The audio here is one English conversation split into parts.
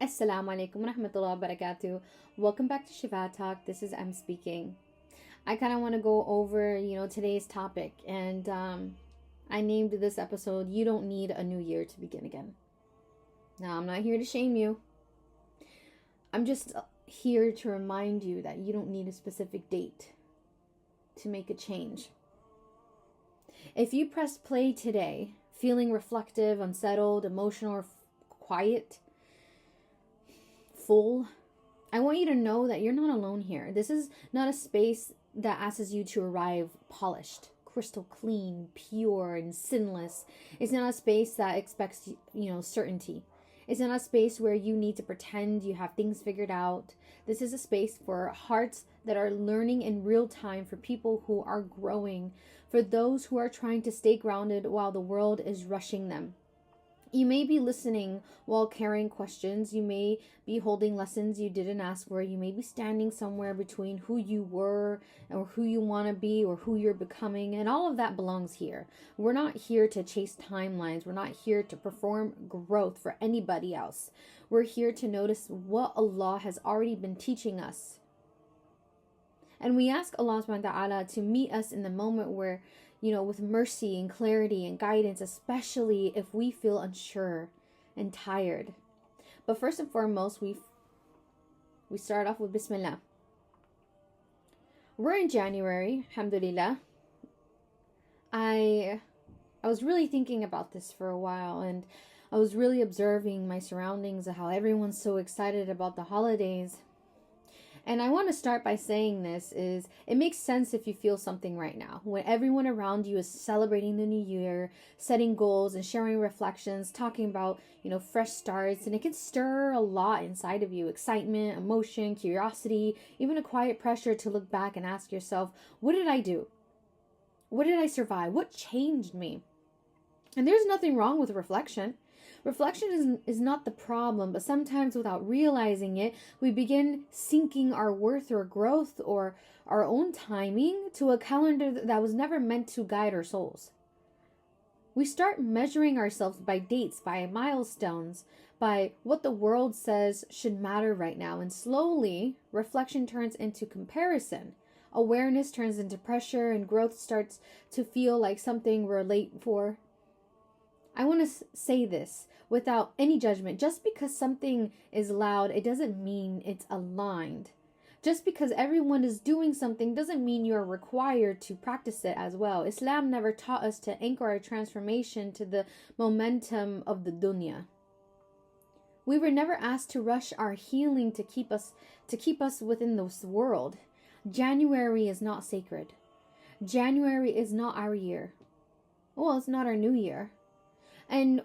Assalamu alaikum wa rahmatullahi wa barakatuh. Welcome back to Shiva Talk. This is M speaking. I kind of want to go over, today's topic. And I named this episode, You Don't Need a New Year to Begin Again. Now, I'm not here to shame you. I'm just here to remind you that you don't need a specific date to make a change. If you press play today, feeling reflective, unsettled, emotional, or quiet, full, I want you to know that you're not alone here. This is not a space that asks you to arrive polished, crystal clean, pure, and sinless. It's not a space that expects, certainty. It's not a space where you need to pretend you have things figured out. This is a space for hearts that are learning in real time, for people who are growing, for those who are trying to stay grounded while the world is rushing them. You may be listening while carrying questions. You may be holding lessons you didn't ask for. You may be standing somewhere between who you were or who you want to be or who you're becoming. And all of that belongs here. We're not here to chase timelines. We're not here to perform growth for anybody else. We're here to notice what Allah has already been teaching us. And we ask Allah subhanahu wa ta'ala to meet us in the moment where, with mercy and clarity and guidance, especially if we feel unsure and tired. But first and foremost, we start off with Bismillah. We're in January, alhamdulillah. I was really thinking about this for a while, and I was really observing my surroundings and how everyone's so excited about the holidays. And I want to start by saying this is, it makes sense if you feel something right now. When everyone around you is celebrating the new year, setting goals and sharing reflections, talking about, fresh starts, and it can stir a lot inside of you. Excitement, emotion, curiosity, even a quiet pressure to look back and ask yourself, what did I do? What did I survive? What changed me? And there's nothing wrong with reflection. Reflection is not the problem, but sometimes without realizing it, we begin syncing our worth or growth or our own timing to a calendar that was never meant to guide our souls. We start measuring ourselves by dates, by milestones, by what the world says should matter right now, and slowly, reflection turns into comparison. Awareness turns into pressure, and growth starts to feel like something we're late for. I want to say this without any judgment. Just because something is loud, it doesn't mean it's aligned. Just because everyone is doing something doesn't mean you're required to practice it as well. Islam never taught us to anchor our transformation to the momentum of the dunya. We were never asked to rush our healing to keep us within this world. January is not sacred. January is not our year. Well, it's not our new year. And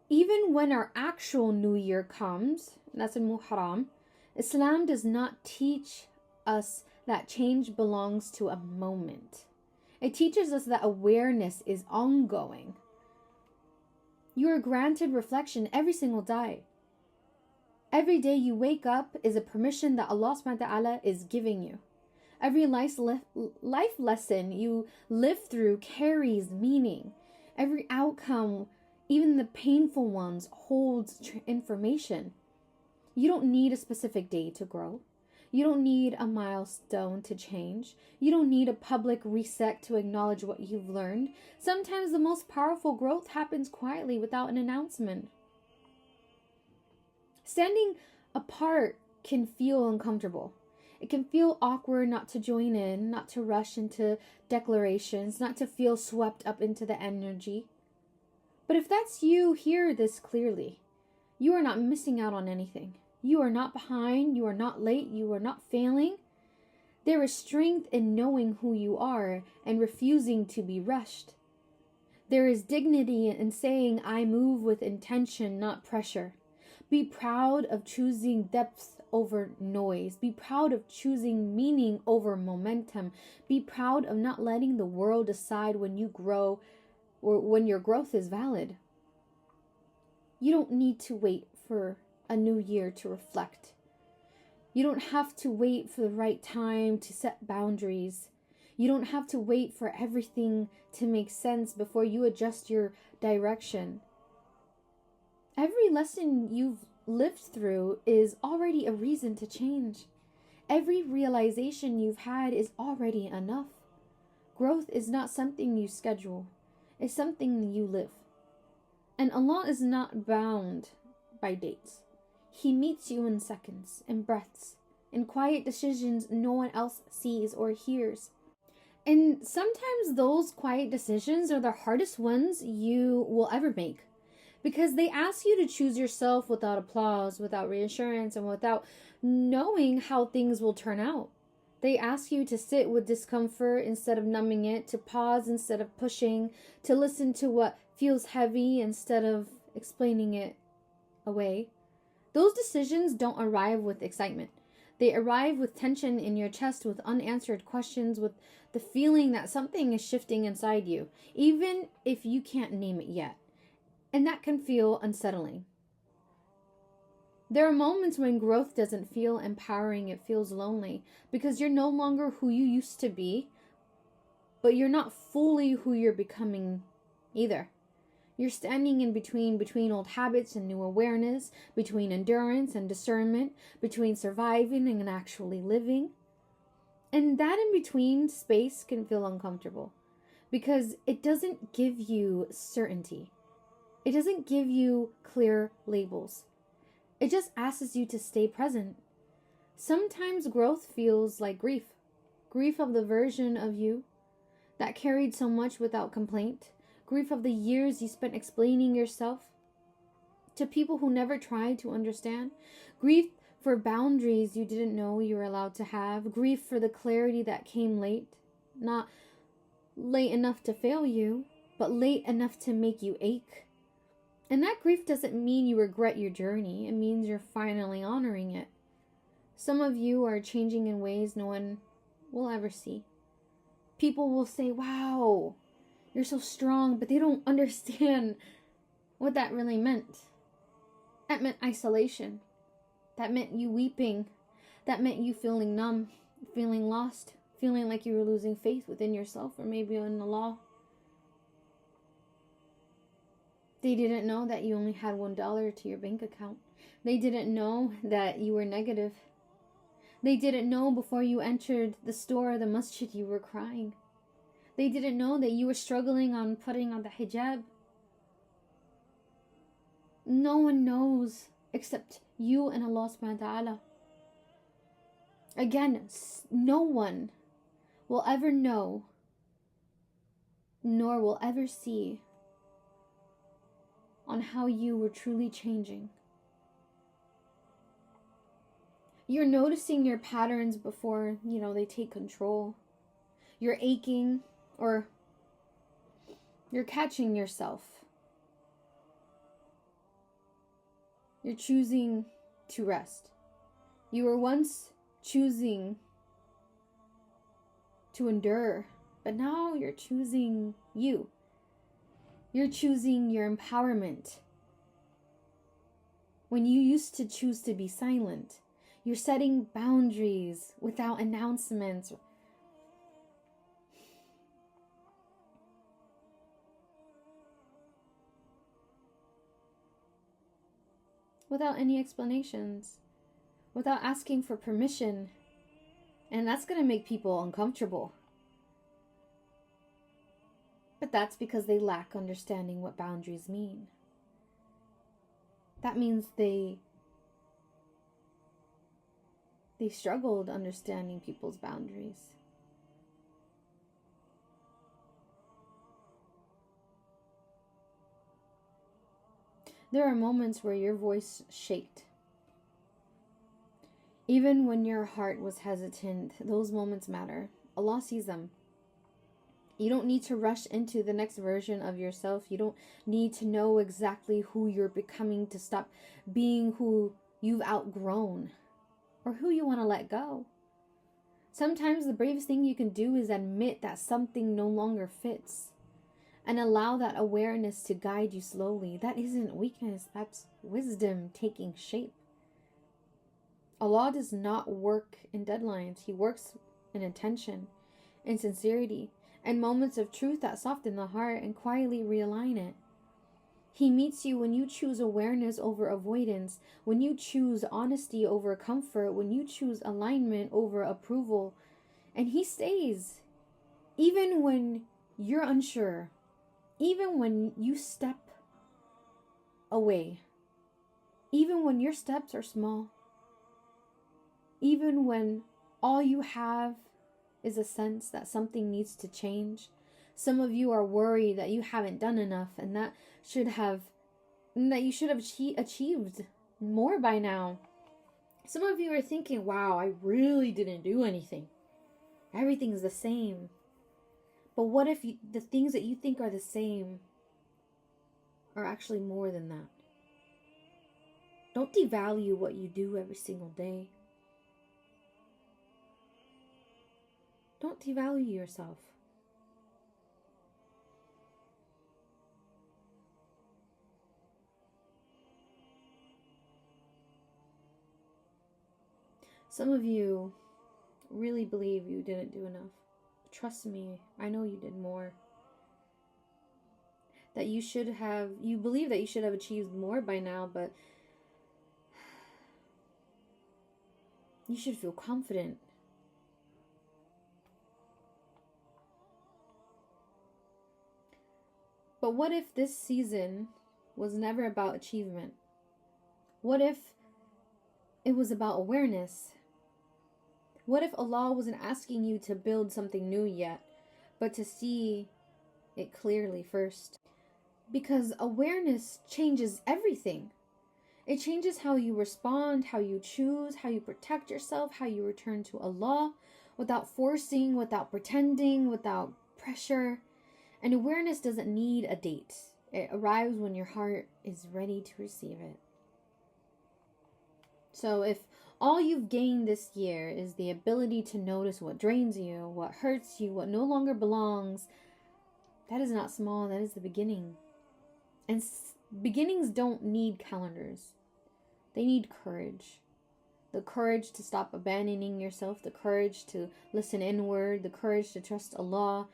even when our actual new year comes, that's in Muharram, Islam does not teach us that change belongs to a moment. It teaches us that awareness is ongoing. You are granted reflection every single day. Every day you wake up is a permission that Allah subhanahu wa ta'ala is giving you. Every life lesson you live through carries meaning. Every outcome, even the painful ones, holds information. You don't need a specific day to grow. You don't need a milestone to change. You don't need a public reset to acknowledge what you've learned. Sometimes the most powerful growth happens quietly without an announcement. Standing apart can feel uncomfortable. It can feel awkward not to join in, not to rush into declarations, not to feel swept up into the energy. But if that's you, hear this clearly. You are not missing out on anything. You are not behind. You are not late. You are not failing. There is strength in knowing who you are and refusing to be rushed. There is dignity in saying, I move with intention, not pressure. Be proud of choosing depth over noise. Be proud of choosing meaning over momentum. Be proud of not letting the world decide when you grow or when your growth is valid. You don't need to wait for a new year to reflect. You don't have to wait for the right time to set boundaries. You don't have to wait for everything to make sense before you adjust your direction. Every lesson you've lived through is already a reason to change. Every realization you've had is already enough. Growth is not something you schedule, it's something you live. And Allah is not bound by dates. He meets you in seconds, in breaths, in quiet decisions no one else sees or hears. And sometimes those quiet decisions are the hardest ones you will ever make, because they ask you to choose yourself without applause, without reassurance, and without knowing how things will turn out. They ask you to sit with discomfort instead of numbing it, to pause instead of pushing, to listen to what feels heavy instead of explaining it away. Those decisions don't arrive with excitement. They arrive with tension in your chest, with unanswered questions, with the feeling that something is shifting inside you, even if you can't name it yet. And that can feel unsettling. There are moments when growth doesn't feel empowering, it feels lonely, because you're no longer who you used to be, but you're not fully who you're becoming either. You're standing in between old habits and new awareness, between endurance and discernment, between surviving and actually living. And that in between space can feel uncomfortable because it doesn't give you certainty. It doesn't give you clear labels. It just asks you to stay present. Sometimes growth feels like grief. Grief of the version of you that carried so much without complaint. Grief of the years you spent explaining yourself to people who never tried to understand. Grief for boundaries you didn't know you were allowed to have. Grief for the clarity that came late. Not late enough to fail you, but late enough to make you ache. And that grief doesn't mean you regret your journey. It means you're finally honoring it. Some of you are changing in ways no one will ever see. People will say, wow, you're so strong, but they don't understand what that really meant. That meant isolation. That meant you weeping. That meant you feeling numb, feeling lost, feeling like you were losing faith within yourself or maybe in the law. They didn't know that you only had $1 to your bank account. They didn't know that you were negative. They didn't know before you entered the store or the masjid you were crying. They didn't know that you were struggling on putting on the hijab. No one knows except you and Allah subhanahu wa ta'ala. Again, no one will ever know nor will ever see on how you were truly changing. You're noticing your patterns before, they take control. You're aching or you're catching yourself. You're choosing to rest. You were once choosing to endure, but now you're choosing you. You're choosing your empowerment. When you used to choose to be silent, you're setting boundaries without announcements. Without any explanations, without asking for permission. And that's going to make people uncomfortable. But that's because they lack understanding what boundaries mean. That means they struggled understanding people's boundaries. There are moments where your voice shaked. Even when your heart was hesitant, those moments matter. Allah sees them. You don't need to rush into the next version of yourself. You don't need to know exactly who you're becoming to stop being who you've outgrown or who you want to let go. Sometimes the bravest thing you can do is admit that something no longer fits and allow that awareness to guide you slowly. That isn't weakness, that's wisdom taking shape. Allah does not work in deadlines. He works in intention, in sincerity, and moments of truth that soften the heart and quietly realign it. He meets you when you choose awareness over avoidance, when you choose honesty over comfort, when you choose alignment over approval. And He stays, even when you're unsure, even when you step away, even when your steps are small, even when all you have is a sense that something needs to change. Some of you are worried that you haven't done enough and that you should have achieved more by now. Some of you are thinking, wow, I really didn't do anything. Everything's the same. But what if the things that you think are the same are actually more than that? Don't devalue what you do every single day. Don't devalue yourself. Some of you really believe you didn't do enough. Trust me, I know you did more. You believe that you should have achieved more by now, but you should feel confident. But what if this season was never about achievement? What if it was about awareness? What if Allah wasn't asking you to build something new yet, but to see it clearly first? Because awareness changes everything. It changes how you respond, how you choose, how you protect yourself, how you return to Allah, without forcing, without pretending, without pressure. And awareness doesn't need a date. It arrives when your heart is ready to receive it. So if all you've gained this year is the ability to notice what drains you, what hurts you, what no longer belongs, that is not small, that is the beginning. And beginnings don't need calendars. They need courage. The courage to stop abandoning yourself, the courage to listen inward, the courage to trust Allah,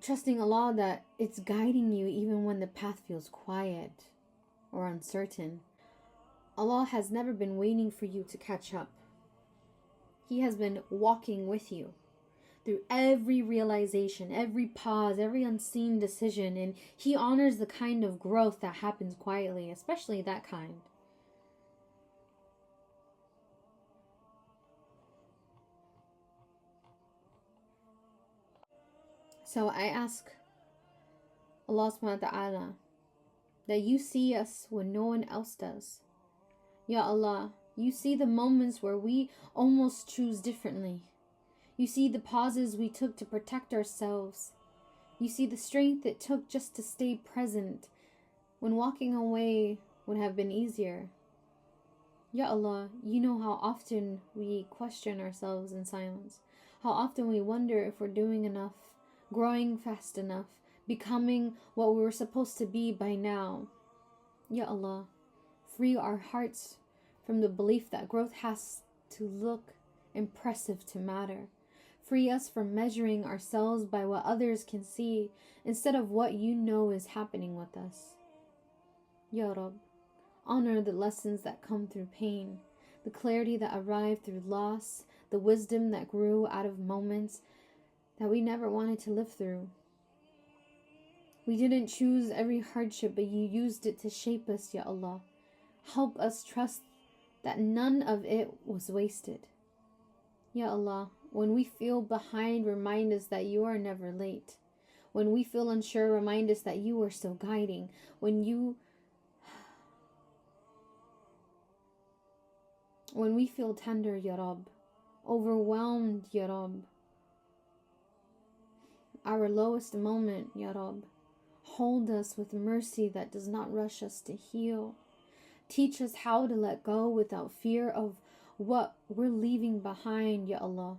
trusting Allah that it's guiding you even when the path feels quiet or uncertain. Allah has never been waiting for you to catch up. He has been walking with you through every realization, every pause, every unseen decision, and He honors the kind of growth that happens quietly, especially that kind. So I ask Allah subhanahu wa ta'ala that you see us when no one else does. Ya Allah, you see the moments where we almost choose differently. You see the pauses we took to protect ourselves. You see the strength it took just to stay present when walking away would have been easier. Ya Allah, you know how often we question ourselves in silence, how often we wonder if we're doing enough, growing fast enough, becoming what we were supposed to be by now. Ya Allah, free our hearts from the belief that growth has to look impressive to matter. Free us from measuring ourselves by what others can see instead of what you know is happening with us. Ya Rab, honor the lessons that come through pain, the clarity that arrived through loss, the wisdom that grew out of moments that we never wanted to live through. We didn't choose every hardship, but you used it to shape us, Ya Allah. Help us trust that none of it was wasted. Ya Allah, when we feel behind, remind us that you are never late. When we feel unsure, remind us that you are still guiding. When we feel tender, Ya Rab, overwhelmed, Ya Rab, our lowest moment, Ya Rab, hold us with mercy that does not rush us to heal. Teach us how to let go without fear of what we're leaving behind, Ya Allah.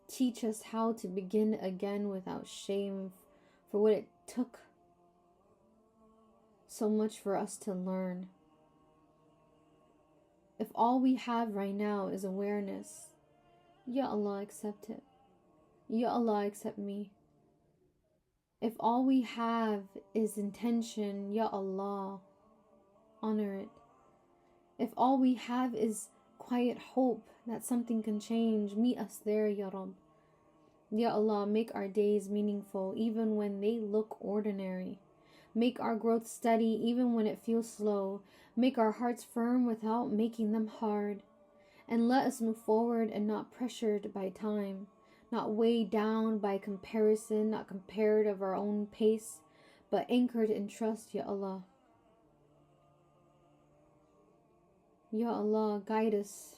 Teach us how to begin again without shame for what it took so much for us to learn. If all we have right now is awareness, Ya Allah, accept it. Ya Allah, accept me. If all we have is intention, Ya Allah, honor it. If all we have is quiet hope that something can change, meet us there, Ya Rabb. Ya Allah, make our days meaningful even when they look ordinary. Make our growth steady even when it feels slow. Make our hearts firm without making them hard. And let us move forward and not pressured by time, not weighed down by comparison, not compared of our own pace, but anchored in trust, Ya Allah. Ya Allah, guide us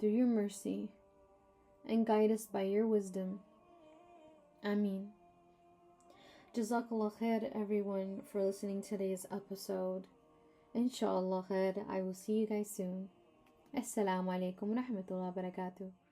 through your mercy and guide us by your wisdom. Ameen. Jazakallah khair, everyone, for listening to today's episode. Inshallah khair, I will see you guys soon. Assalamu alaikum wa rahmatullahi wa barakatuh.